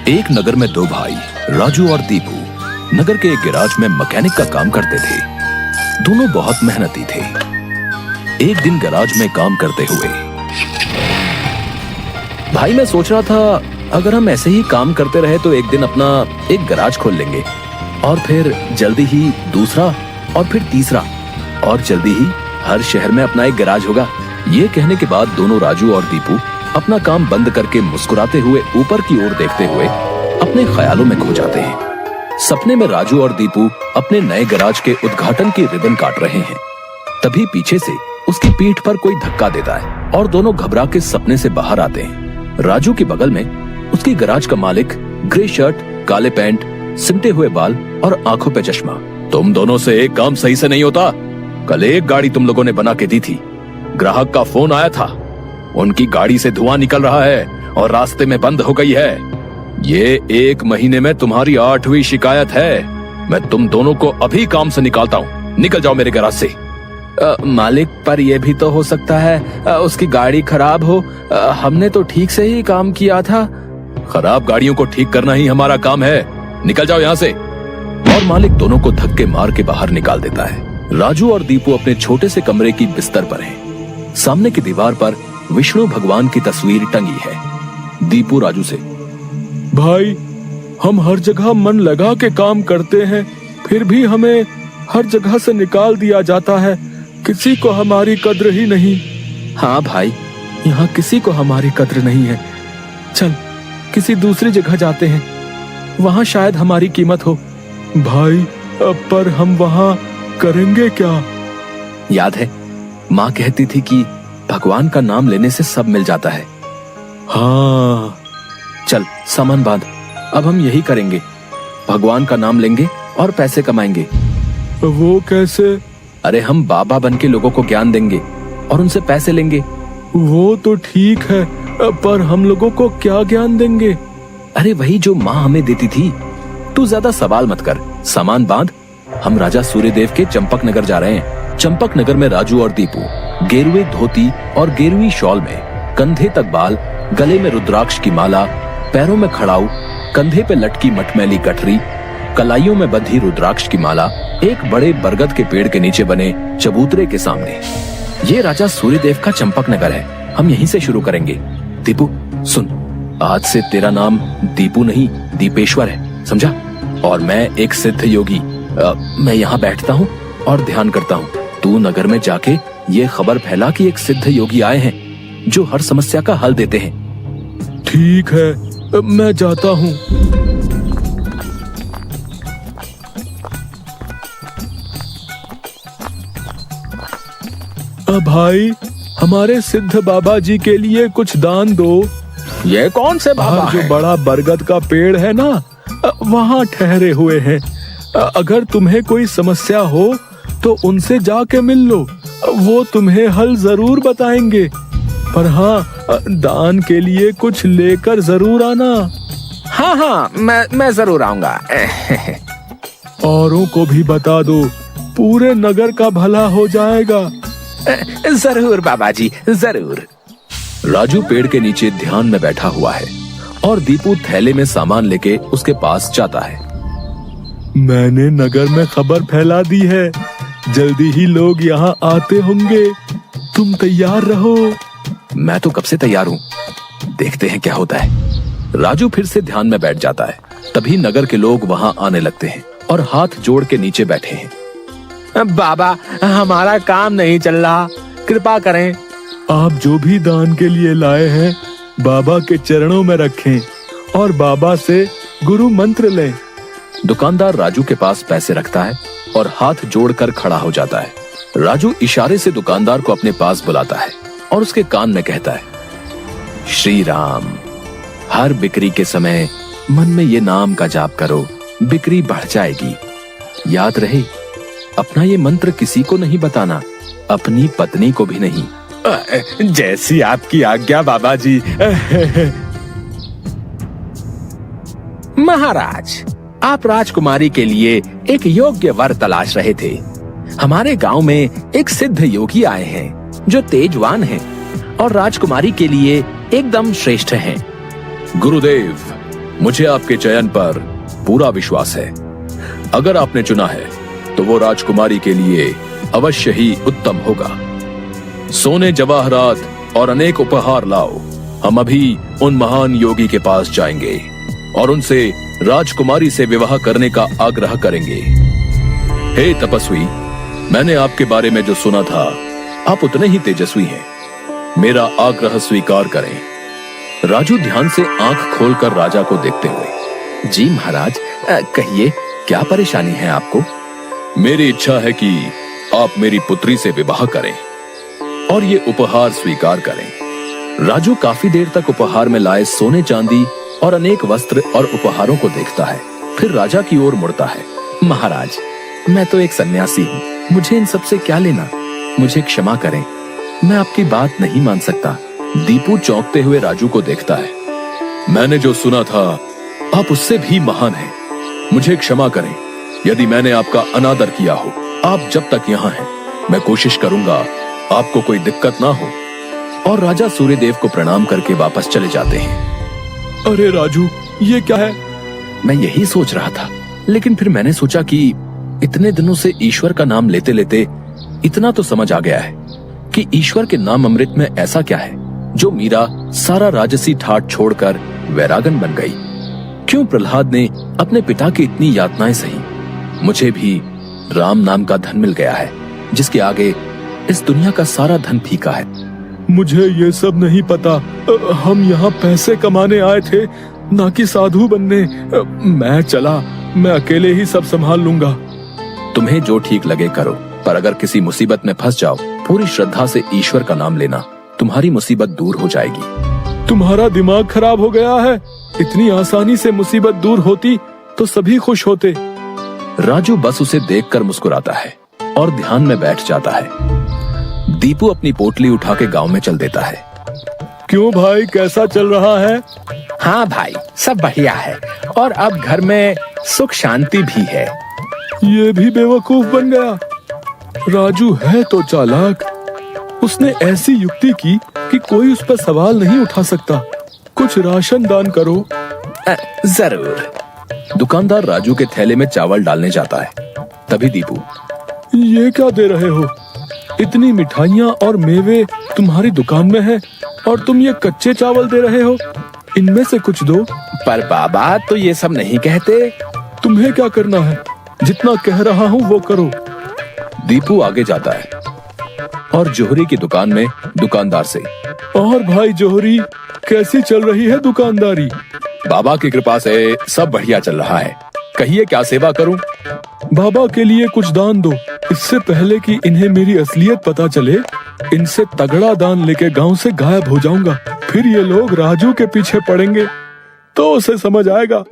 एक नगर में दो भाई राजू और दीपू नगर के एक गैराज में मैकेनिक का काम करते थे। दोनों बहुत मेहनती थे। एक दिन गैराज में काम करते हुए, भाई मैं सोच रहा था अगर हम ऐसे ही काम करते रहे तो एक दिन अपना एक गैराज खोल लेंगे और फिर जल्दी ही दूसरा और फिर तीसरा और जल्दी ही हर शहर में अपना एक गैराज होगा। ये कहने के बाद दोनों राजू और दीपू अपना काम बंद करके मुस्कुराते हुए ऊपर की ओर देखते हुए अपने ख्यालों में खो जाते हैं। सपने में राजू और दीपू अपने नए गैराज के उद्घाटन की रिबन काट रहे हैं। तभी पीछे से उसकी पीठ पर कोई धक्का देता है और दोनों घबरा के सपने से बाहर आते हैं। राजू के बगल में उसकी गैराज का मालिक, ग्रे शर्ट, काले पैंट, सिमटे हुए बाल और आंखों पे चश्मा। तुम दोनों से एक काम सही से नहीं होता। कल एक गाड़ी तुम लोगों ने बना के दी थी, ग्राहक का फोन आया था, उनकी गाड़ी से धुआं निकल रहा है और रास्ते में बंद हो गई है। ये 1 महीने में तुम्हारी 8वीं शिकायत है। मैं तुम दोनों को अभी काम से निकालता हूँ। निकल जाओ मेरे गैराज से। मालिक, पर यह भी तो हो सकता है उसकी गाड़ी खराब हो। हमने तो ठीक से ही काम किया था। खराब गाड़ियों को ठीक करना ही हमारा काम है। निकल जाओ यहाँ से। और मालिक दोनों को धक्के मार के बाहर निकाल देता है। राजू और दीपू अपने छोटे से कमरे की बिस्तर पर हैं। सामने की दीवार पर विष्णु भगवान की तस्वीर टंगी है। दीपू राजू से, भाई हम हर जगह मन लगा के काम करते हैं, फिर भी हमें हर जगह से निकाल दिया जाता है। किसी को हमारी कद्र ही नहीं। हाँ भाई, यहाँ किसी को हमारी कद्र नहीं है। चल किसी दूसरी जगह जाते हैं, वहाँ शायद हमारी कीमत हो। भाई पर हम वहाँ करेंगे क्या? याद है माँ कहती थी कि भगवान का नाम लेने से सब मिल जाता है। हाँ चल सामान बांध, अब हम यही करेंगे। भगवान का नाम लेंगे और पैसे कमाएंगे। वो कैसे? अरे हम बाबा बन के लोगों को ज्ञान देंगे और उनसे पैसे लेंगे। वो तो ठीक है, पर हम लोगों को क्या ज्ञान देंगे? अरे वही जो माँ हमें देती थी। तू ज्यादा सवाल मत कर, सामान बांध। हम राजा सूर्यदेव के चंपक नगर जा रहे हैं। चंपक नगर में राजू और दीपू गेरुए धोती और गेरुई शॉल में, कंधे तक बाल, गले में रुद्राक्ष की माला, पैरों में खड़ाऊ, कंधे पे लटकी मटमैली गठरी, कलाइयों में बंधी रुद्राक्ष की माला, एक बड़े बरगद के पेड़ के नीचे बने चबूतरे के सामने। ये राजा सूर्यदेव का चंपक नगर है। हम यहीं से शुरू करेंगे। दीपू सुन, आज से तेरा नाम दीपू नहीं दीपेश्वर है, समझा? और मैं एक सिद्ध योगी। मैं यहाँ बैठता हूँ और ध्यान करता हूँ। तू नगर में जाके ये खबर फैला कि एक सिद्ध योगी आए हैं जो हर समस्या का हल देते हैं। ठीक है, मैं जाता हूँ। भाई हमारे सिद्ध बाबा जी के लिए कुछ दान दो। ये कौन से बाबा जो बड़ा बरगद का पेड़ है ना, वहाँ ठहरे हुए हैं। अगर तुम्हें कोई समस्या हो तो उनसे जाके मिल लो, वो तुम्हें हल जरूर बताएंगे। पर हाँ, दान के लिए कुछ लेकर जरूर आना। हाँ हाँ, मैं जरूर आऊंगा। औरों को भी बता दो, पूरे नगर का भला हो जाएगा। जरूर बाबा जी, जरूर। राजू पेड़ के नीचे ध्यान में बैठा हुआ है और दीपू थैले में सामान लेके उसके पास जाता है। मैंने नगर में खबर फैला दी है, जल्दी ही लोग यहाँ आते होंगे। तुम तैयार रहो। मैं तो कब से तैयार हूँ, देखते हैं क्या होता है। राजू फिर से ध्यान में बैठ जाता है। तभी नगर के लोग वहाँ आने लगते हैं और हाथ जोड़ के नीचे बैठे हैं। बाबा, हमारा काम नहीं चल रहा, कृपा करें। आप जो भी दान के लिए लाए हैं बाबा के चरणों में रखें और बाबा से गुरु मंत्र लें। दुकानदार राजू के पास पैसे रखता है और हाथ जोड़कर खड़ा हो जाता है। राजू इशारे से दुकानदार को अपने पास बुलाता है और उसके कान में कहता है, श्री राम, हर बिक्री के समय मन में ये नाम का जाप करो, बिक्री बढ़ जाएगी। याद रहे, अपना ये मंत्र किसी को नहीं बताना, अपनी पत्नी को भी नहीं। जैसी आपकी आज्ञा बाबा जी। महाराज, आप राजकुमारी के लिए एक योग्य वर तलाश रहे थे। हमारे गांव में एक सिद्ध योगी आए हैं जो तेजवान हैं और राजकुमारी के लिए एकदम श्रेष्ठ हैं। गुरुदेव, मुझे आपके चयन पर पूरा विश्वास है। अगर आपने चुना है तो वो राजकुमारी के लिए अवश्य ही उत्तम होगा। सोने जवाहरात और अनेक उपहार लाओ। हम अभी उन महान योगी के पास जाएंगे और उनसे राजकुमारी से विवाह करने का आग्रह करेंगे। हे तपस्वी, मैंने आपके बारे में जो सुना था, आप उतने ही तेजस्वी हैं। मेरा आग्रह स्वीकार करें। राजू ध्यान से आंख खोलकर राजा को देखते हुए, जी महाराज, कहिए क्या परेशानी है आपको? मेरी इच्छा है कि आप मेरी पुत्री से विवाह करें और ये उपहार स्वीकार करें। राजू काफी देर तक उपहार में लाए सोने चांदी और अनेक वस्त्र और उपहारों को देखता है, फिर राजा की ओर मुड़ता है। महाराज, मैं तो एक सन्यासी हूँ, मुझे इन सब से क्या लेना? मुझे क्षमा करें, मैं आपकी बात नहीं मान सकता। दीपू चौंकते हुए राजू को देखता है। मैंने जो सुना था, आप उससे भी महान हैं। मुझे क्षमा करें यदि मैंने आपका अनादर किया हो। आप जब तक यहाँ हैं, मैं कोशिश करूंगा आपको कोई दिक्कत ना हो। और राजा सूर्यदेव को प्रणाम करके वापस चले जाते हैं। अरे राजू, ये क्या है? मैं यही सोच रहा था, लेकिन फिर मैंने सोचा कि इतने दिनों से ईश्वर का नाम लेते लेते इतना तो समझ आ गया है कि ईश्वर के नाम अमृत में ऐसा क्या है जो मीरा सारा राजसी ठाट छोड़कर वैरागन बन गई। क्यों प्रहलाद ने अपने पिता की इतनी यातनाएं सही? मुझे भी राम नाम का धन मिल गया है, जिसके आगे इस दुनिया का सारा धन फीका है। मुझे ये सब नहीं पता। हम यहाँ पैसे कमाने आए थे, ना कि साधु बनने। मैं चला, मैं अकेले ही सब संभाल लूंगा। तुम्हें जो ठीक लगे करो, पर अगर किसी मुसीबत में फंस जाओ, पूरी श्रद्धा से ईश्वर का नाम लेना, तुम्हारी मुसीबत दूर हो जाएगी। तुम्हारा दिमाग खराब हो गया है। इतनी आसानी से मुसीबत दूर होती तो सभी खुश होते। राजू बस उसे देखकर मुस्कुराता है और ध्यान में बैठ जाता है। दीपू अपनी पोटली उठा के गांव में चल देता है। क्यों भाई, कैसा चल रहा है? हाँ भाई, सब बढ़िया है और अब घर में सुख शांति भी है। ये भी बेवकूफ बन गया। राजू है तो चालाक। उसने ऐसी युक्ति की कि कोई उस पर सवाल नहीं उठा सकता। कुछ राशन दान करो। जरूर। दुकानदार राजू के थैले में चावल डालने जाता है। तभी दीपू, ये क्या दे रहे हो? इतनी मिठाइयाँ और मेवे तुम्हारी दुकान में है और तुम ये कच्चे चावल दे रहे हो। इनमें से कुछ दो। पर बाबा तो ये सब नहीं कहते। तुम्हें क्या करना है? जितना कह रहा हूँ वो करो। दीपू आगे जाता है और जोहरी की दुकान में दुकानदार से, और भाई जोहरी, कैसी चल रही है दुकानदारी? बाबा की कृपा से सब बढ़िया चल रहा है। कहिए क्या सेवा करूं? बाबा के लिए कुछ दान दो। इससे पहले कि इन्हें मेरी असलियत पता चले, इनसे तगड़ा दान लेके गांव से गायब हो जाऊंगा। फिर ये लोग राजू के पीछे पड़ेंगे तो उसे समझ आएगा।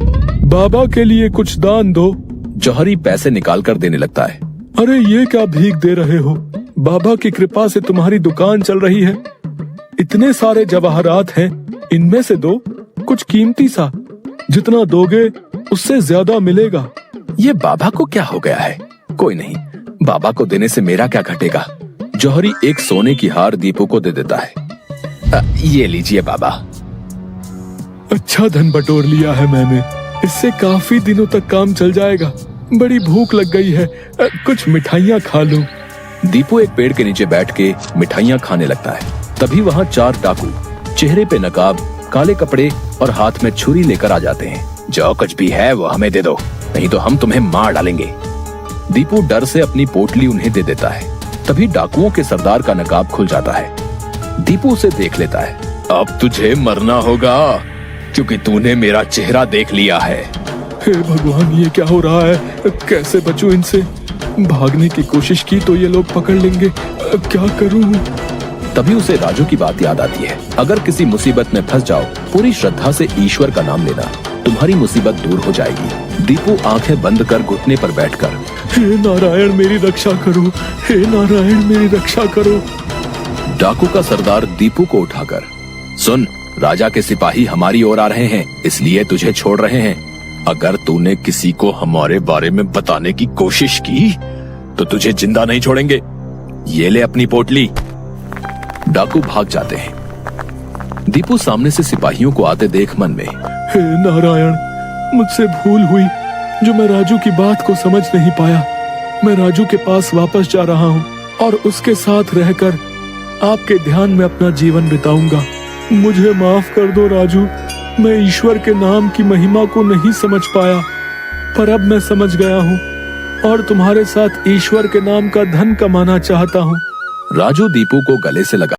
बाबा के लिए कुछ दान दो। जौहरी पैसे निकाल कर देने लगता है। अरे ये क्या भीख दे रहे हो? बाबा की कृपा से तुम्हारी दुकान चल रही है। इतने सारे जवाहरात हैं, इनमें से दो, कुछ कीमती सा। जितना दोगे उससे ज्यादा मिलेगा। ये बाबा को क्या हो गया है? कोई नहीं, बाबा को देने से मेरा क्या घटेगा। जौहरी एक सोने की हार दीपू को दे देता है। ये लीजिए बाबा। अच्छा धन बटोर लिया है मैंने। इससे काफी दिनों तक काम चल जाएगा। बड़ी भूख लग गई है, कुछ मिठाइयाँ खा लूं। दीपू एक पेड़ के नीचे बैठ के मिठाइयाँ खाने लगता है। तभी वहाँ 4 डाकू, चेहरे पे नकाब, काले कपड़े और हाथ में छुरी लेकर आ जाते हैं। जो कुछ भी है वो हमें दे दो, नहीं तो हम तुम्हें मार डालेंगे। दीपू डर से अपनी पोटली उन्हें दे देता है। तभी डाकुओं के सरदार का नकाब खुल जाता है। दीपू उसे देख लेता है। अब तुझे मरना होगा, क्योंकि तूने मेरा चेहरा देख लिया है। हे भगवान, ये क्या हो रहा है? कैसे बचूं इनसे? भागने की कोशिश की तो ये लोग पकड़ लेंगे। क्या करूं? तभी उसे राजू की बात याद आती है। अगर किसी मुसीबत में फंस जाओ, पूरी श्रद्धा से ईश्वर का नाम लेना, तुम्हारी मुसीबत दूर हो जाएगी। दीपू आंखें बंद कर घुटने पर बैठकर, हे नारायण मेरी रक्षा करो, हे नारायण मेरी रक्षा करो। डाकू का सरदार दीपू को उठाकर, सुन, राजा के सिपाही हमारी ओर आ रहे हैं, इसलिए तुझे छोड़ रहे हैं। अगर तूने किसी को हमारे बारे में बताने की कोशिश की तो तुझे जिंदा नहीं छोड़ेंगे। ये ले अपनी पोटली। डाकू भाग जाते हैं। दीपू सामने से सिपाहियों को आते देख मन में, हे नारायण, मुझसे भूल हुई जो मैं राजू की बात को समझ नहीं पाया। मैं राजू के पास वापस जा रहा हूँ और उसके साथ रहकर आपके ध्यान में अपना जीवन बिताऊंगा। मुझे माफ कर दो राजू, मैं ईश्वर के नाम की महिमा को नहीं समझ पाया, पर अब मैं समझ गया हूँ और तुम्हारे साथ ईश्वर के नाम का धन कमाना चाहता हूँ। राजू दीपू को गले से लगा